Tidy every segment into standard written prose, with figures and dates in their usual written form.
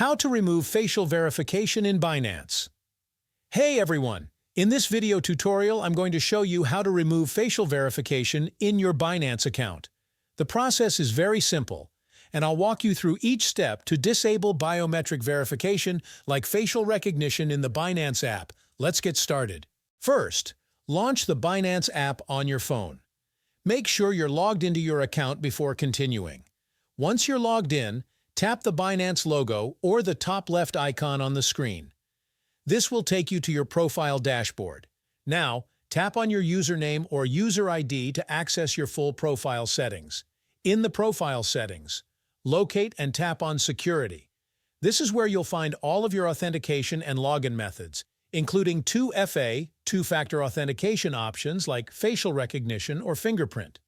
How to remove facial verification in Binance. Hey everyone! In this video tutorial, I'm going to show you how to remove facial verification in your Binance account. The process is very simple, and I'll walk you through each step to disable biometric verification like facial recognition in the Binance app. Let's get started. First, launch the Binance app on your phone. Make sure you're logged into your account before continuing. Once you're logged in, tap the Binance logo or the top left icon on the screen. This will take you to your profile dashboard. Now, tap on your username or user ID to access your full profile settings. In the profile settings, locate and tap on Security. This is where you'll find all of your authentication and login methods, including 2FA, two-factor authentication options like facial recognition or fingerprint.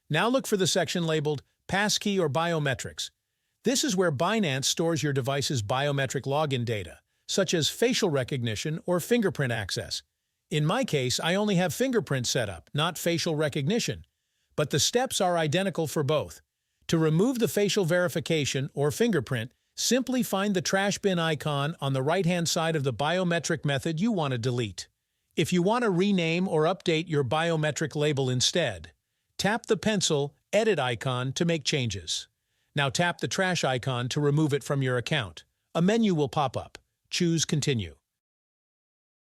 Now look for the section labeled Passkey or Biometrics. This is where Binance stores your device's biometric login data, such as facial recognition or fingerprint access. In my case, I only have fingerprint set up, not facial recognition, but the steps are identical for both. To remove the facial verification or fingerprint, simply find the trash bin icon on the right-hand side of the biometric method you want to delete. If you want to rename or update your biometric label instead, tap the pencil edit icon to make changes. Now tap the trash icon to remove it from your account. A menu will pop up. Choose Continue.